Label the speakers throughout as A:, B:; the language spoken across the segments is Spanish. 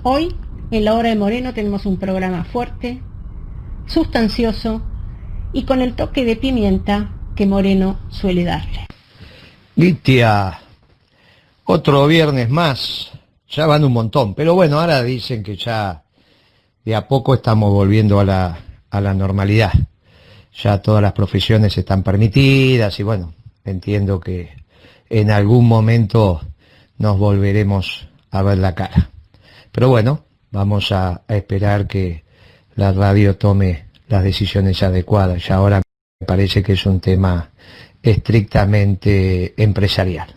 A: Hoy, en la hora de Moreno, tenemos un programa fuerte, sustancioso y con el toque de pimienta que Moreno suele darle.
B: Litia, otro viernes más, ya van un montón, pero bueno, ahora dicen que ya de a poco estamos volviendo a la normalidad. Ya todas las profesiones están permitidas y bueno, entiendo que en algún momento nos volveremos a ver la cara. Pero bueno, vamos a esperar que la radio tome las decisiones adecuadas. Ya ahora me parece que es un tema estrictamente empresarial.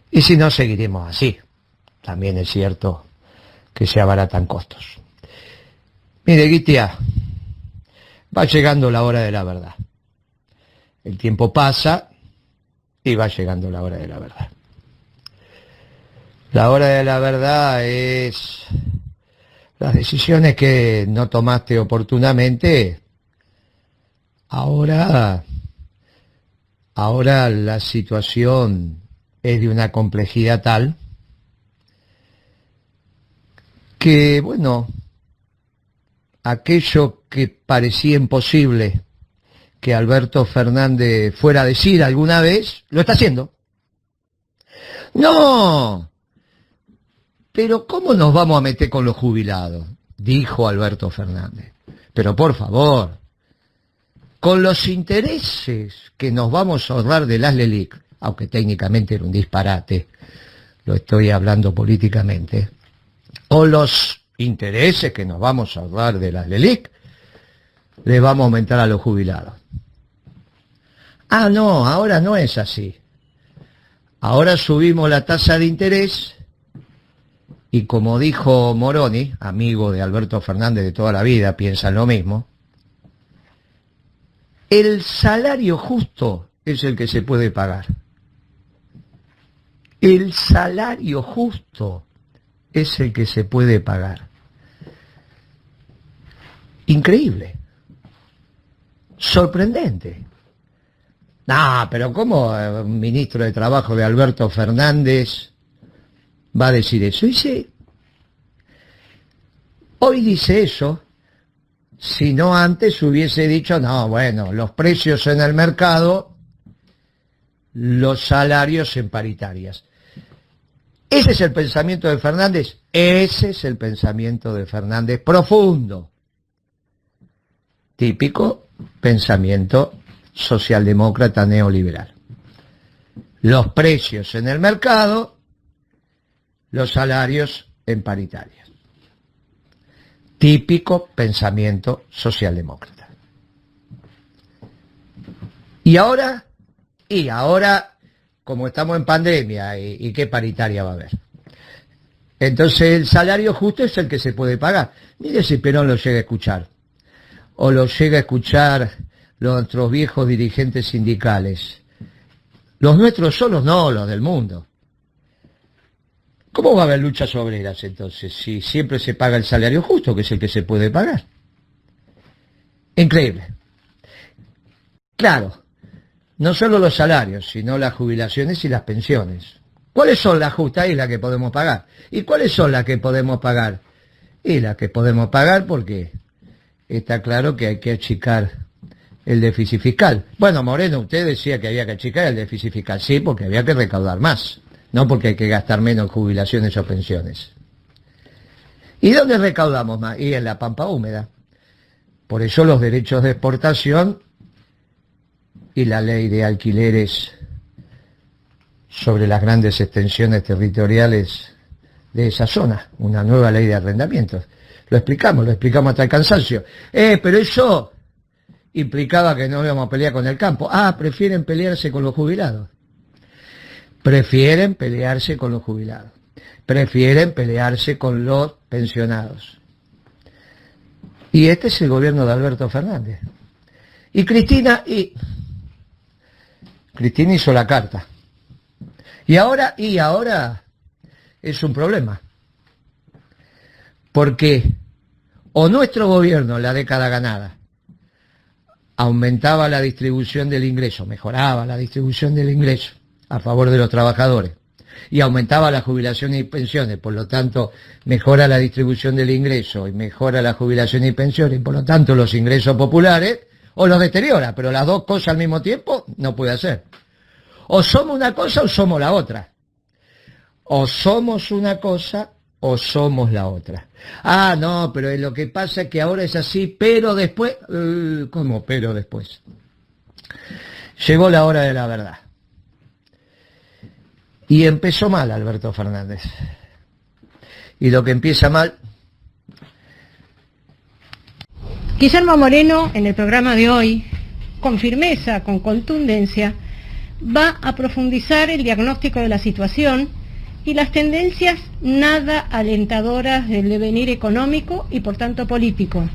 B: Y si no, seguiremos así. También es cierto que se abaratan costos. Mire, Guitia, va llegando la hora de la verdad. El tiempo pasa y va llegando la hora de la verdad. La hora de la verdad es las decisiones que no tomaste oportunamente. Ahora la situación es de una complejidad tal que, bueno, aquello que parecía imposible que Alberto Fernández fuera a decir alguna vez, lo está haciendo. ¡No! Pero ¿cómo nos vamos a meter con los jubilados?, dijo Alberto Fernández. Pero por favor, con los intereses que nos vamos a ahorrar de las LELIC, aunque técnicamente era un disparate, lo estoy hablando políticamente, o los intereses que nos vamos a ahorrar de las LELIC, le vamos a aumentar a los jubilados. Ah, no, ahora no es así. Ahora subimos la tasa de interés y como dijo Moroni, amigo de Alberto Fernández de toda la vida, piensa lo mismo, el salario justo es el que se puede pagar. El salario justo es el que se puede pagar. Increíble. Sorprendente. No, pero ¿cómo un ministro de Trabajo de Alberto Fernández va a decir eso? Y sí, hoy dice eso, si no antes hubiese dicho, no, bueno, los precios en el mercado, los salarios en paritarias. ¿Ese es el pensamiento de Fernández? Ese es el pensamiento de Fernández profundo. Típico pensamiento socialdemócrata neoliberal. Los precios en el mercado, los salarios en paritarias. Típico pensamiento socialdemócrata. Y ahora, como estamos en pandemia, ¿y qué paritaria va a haber? Entonces el salario justo es el que se puede pagar. Mire si Perón lo llega a escuchar. O lo llega a escuchar nuestros viejos dirigentes sindicales. Los nuestros solos no, los del mundo. ¿Cómo va a haber luchas obreras entonces si siempre se paga el salario justo, que es el que se puede pagar? Increíble. Claro, no solo los salarios, sino las jubilaciones y las pensiones. ¿Cuáles son las justas y las que podemos pagar? ¿Y cuáles son las que podemos pagar? Y las que podemos pagar porque está claro que hay que achicar el déficit fiscal. Bueno, Moreno, usted decía que había que achicar el déficit fiscal. Sí, porque había que recaudar más. No porque hay que gastar menos en jubilaciones o pensiones. ¿Y dónde recaudamos más? Y en la pampa húmeda. Por eso los derechos de exportación y la ley de alquileres sobre las grandes extensiones territoriales de esa zona. Una nueva ley de arrendamientos. Lo explicamos hasta el cansancio. Pero eso implicaba que no íbamos a pelear con el campo. Ah, prefieren pelearse con los jubilados. Prefieren pelearse con los jubilados. Prefieren pelearse con los pensionados. Y este es el gobierno de Alberto Fernández. Y Cristina hizo la carta. Y ahora es un problema. Porque o nuestro gobierno en la década ganada aumentaba la distribución del ingreso, mejoraba la distribución del ingreso a favor de los trabajadores, y aumentaba la jubilación y pensiones, por lo tanto mejora la distribución del ingreso y mejora la jubilación y pensiones, y por lo tanto los ingresos populares, o los deteriora, pero las dos cosas al mismo tiempo no puede hacer. O somos una cosa o somos la otra. O somos una cosa o somos la otra. Ah, no, pero lo que pasa es que ahora es así, pero después... ¿Cómo pero después? Llegó la hora de la verdad. Y empezó mal Alberto Fernández. Y lo que empieza mal...
A: Guillermo Moreno, en el programa de hoy, con firmeza, con contundencia, va a profundizar el diagnóstico de la situación y las tendencias nada alentadoras del devenir económico y por tanto político.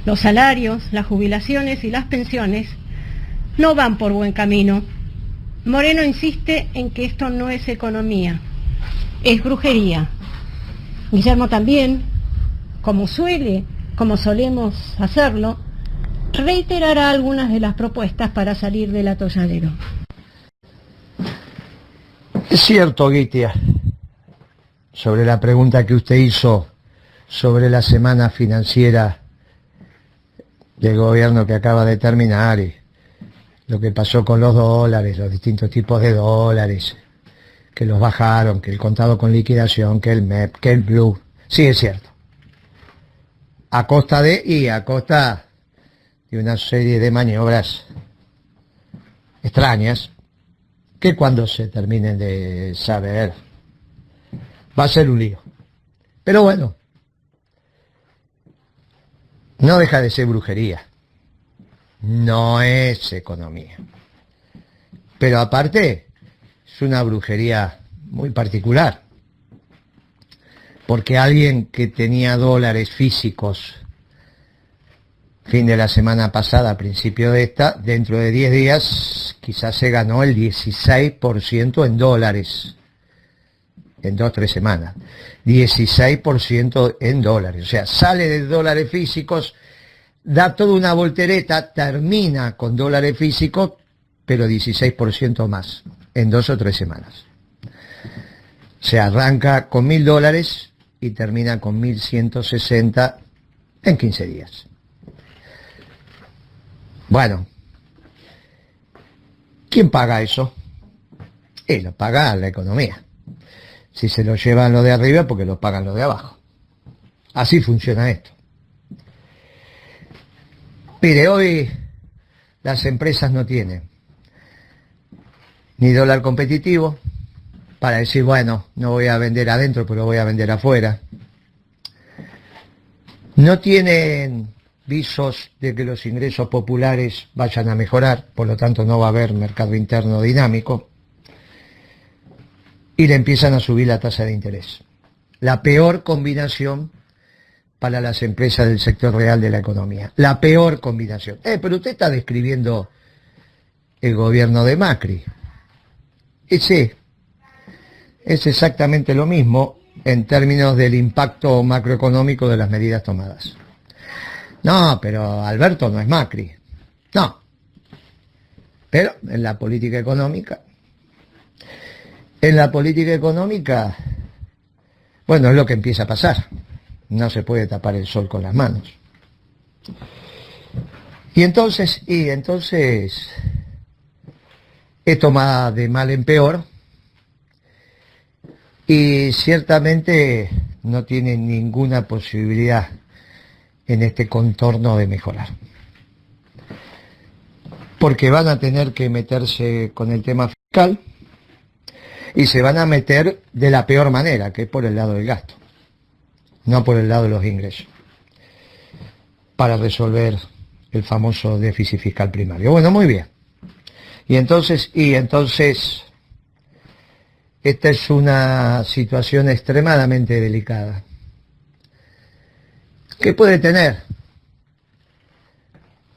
A: Los salarios, las jubilaciones y las pensiones no van por buen camino. Moreno insiste en que esto no es economía, es brujería. Guillermo también, como solemos hacerlo, reiterará algunas de las propuestas para salir del atolladero.
B: Es cierto, Guitia, sobre la pregunta que usted hizo sobre la semana financiera del gobierno que acaba de terminar y lo que pasó con los dólares, los distintos tipos de dólares, que los bajaron, que el contado con liquidación, que el MEP, que el Blue. Sí, es cierto. A costa de una serie de maniobras extrañas, que cuando se terminen de saber va a ser un lío. Pero bueno, no deja de ser brujería, no es economía. Pero aparte, es una brujería muy particular, porque alguien que tenía dólares físicos fin de la semana pasada, principio de esta, dentro de 10 días quizás se ganó el 16% en dólares, en 2-3 semanas, 16% en dólares, o sea, sale de dólares físicos, da toda una voltereta, termina con dólares físicos, pero 16% más, en 2 o 3 semanas. Se arranca con $1.000 y termina con 1.160 en 15 días. Bueno, ¿quién paga eso? Lo paga la economía. Si se lo llevan los de arriba, porque lo pagan los de abajo. Así funciona esto. Mire, hoy las empresas no tienen ni dólar competitivo para decir, bueno, no voy a vender adentro, pero voy a vender afuera. No tienen visos de que los ingresos populares vayan a mejorar, por lo tanto no va a haber mercado interno dinámico, y le empiezan a subir la tasa de interés. La peor combinación para las empresas del sector real de la economía. La peor combinación. Pero usted está describiendo el gobierno de Macri. Ese es exactamente lo mismo en términos del impacto macroeconómico de las medidas tomadas. No, pero Alberto no es Macri. No. Pero en la política económica, bueno, es lo que empieza a pasar. No se puede tapar el sol con las manos. Y entonces, esto va de mal en peor, y ciertamente no tiene ninguna posibilidad en este contorno de mejorar. Porque van a tener que meterse con el tema fiscal y se van a meter de la peor manera, que es por el lado del gasto, no por el lado de los ingresos, para resolver el famoso déficit fiscal primario. Bueno, muy bien. Y entonces, esta es una situación extremadamente delicada, que puede tener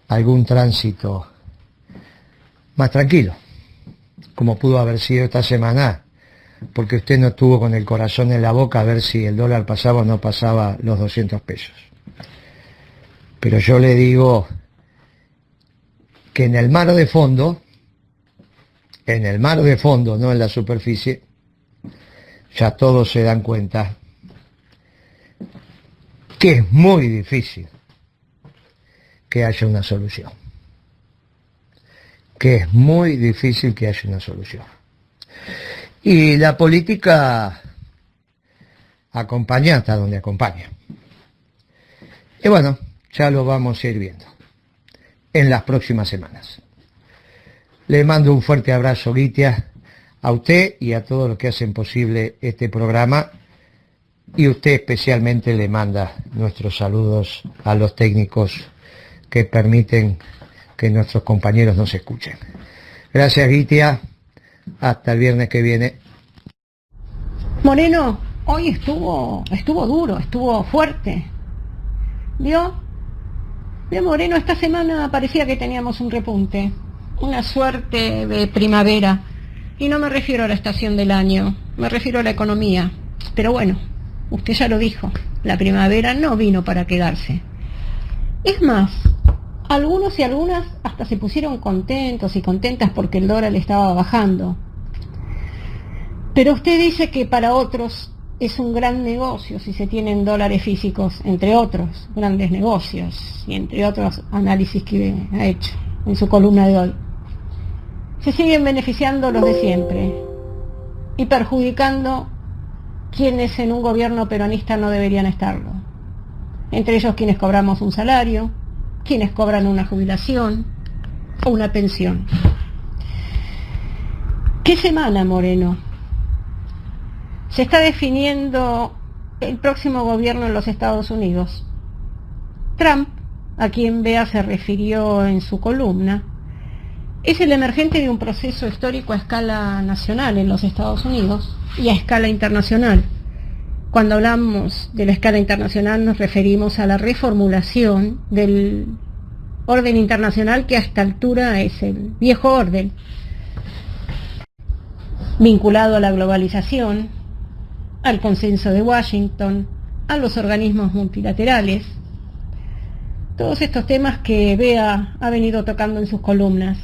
B: algún tránsito más tranquilo, como pudo haber sido esta semana, porque usted no estuvo con el corazón en la boca a ver si el dólar pasaba o no pasaba los 200 pesos. Pero yo le digo que en el mar de fondo en el mar de fondo, no en la superficie, ya todos se dan cuenta que es muy difícil que haya una solución. Que es muy difícil que haya una solución. Y la política acompaña hasta donde acompaña. Y bueno, ya lo vamos a ir viendo en las próximas semanas. Le mando un fuerte abrazo, Gitia, a usted y a todos los que hacen posible este programa, y usted especialmente le manda nuestros saludos a los técnicos que permiten que nuestros compañeros nos escuchen. Gracias, Gitia. Hasta el viernes que viene.
A: Moreno, hoy estuvo duro, estuvo fuerte. ¿Vio? Moreno, esta semana parecía que teníamos un repunte, una suerte de primavera. Y no me refiero a la estación del año, me refiero a la economía. Pero bueno, usted ya lo dijo, la primavera no vino para quedarse. Es más, algunos y algunas hasta se pusieron contentos y contentas porque el dólar estaba bajando. Pero usted dice que para otros es un gran negocio si se tienen dólares físicos, entre otros grandes negocios y entre otros análisis que ha hecho en su columna de hoy. Se siguen beneficiando los de siempre y perjudicando quienes en un gobierno peronista no deberían estarlo. Entre ellos quienes cobramos un salario, quienes cobran una jubilación o una pensión. ¿Qué semana, Moreno? Se está definiendo el próximo gobierno en los Estados Unidos. Trump, a quien Bea se refirió en su columna, es el emergente de un proceso histórico a escala nacional en los Estados Unidos y a escala internacional. Cuando hablamos de la escala internacional nos referimos a la reformulación del orden internacional que a esta altura es el viejo orden, vinculado a la globalización, al consenso de Washington, a los organismos multilaterales. Todos estos temas que Bea ha venido tocando en sus columnas.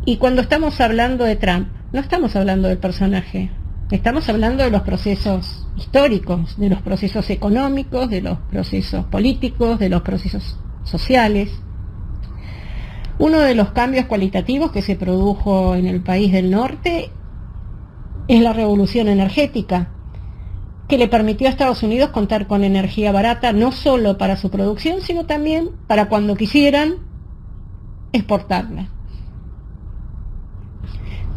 A: Y cuando estamos hablando de Trump, no estamos hablando del personaje, estamos hablando de los procesos históricos, de los procesos económicos, de los procesos políticos, de los procesos sociales. Uno de los cambios cualitativos que se produjo en el país del norte es la revolución energética, que le permitió a Estados Unidos contar con energía barata no solo para su producción, sino también para cuando quisieran exportarla.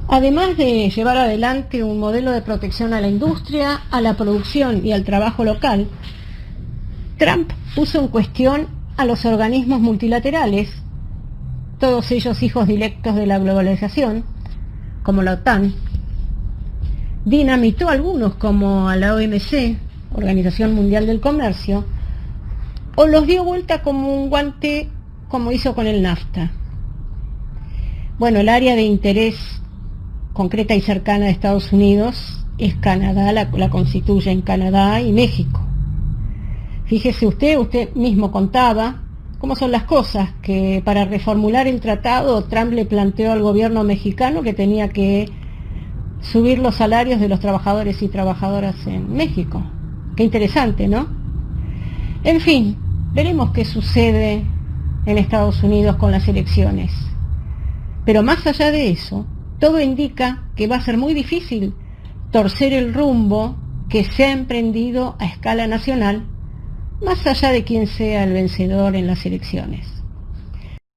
A: Además de llevar adelante un modelo de protección a la industria, a la producción y al trabajo local, Trump puso en cuestión a los organismos multilaterales, todos ellos hijos directos de la globalización, como la OTAN, dinamitó algunos como a la OMC, Organización Mundial del Comercio, o los dio vuelta como un guante, como hizo con el NAFTA. Bueno, el área de interés concreta y cercana de Estados Unidos es Canadá, la constituyen Canadá y México. Fíjese usted mismo contaba cómo son las cosas, que para reformular el tratado Trump le planteó al gobierno mexicano que tenía que subir los salarios de los trabajadores y trabajadoras en México. Qué interesante, ¿no? En fin, veremos qué sucede en Estados Unidos con las elecciones. Pero más allá de eso, todo indica que va a ser muy difícil torcer el rumbo que se ha emprendido a escala nacional, más allá de quién sea el vencedor en las elecciones.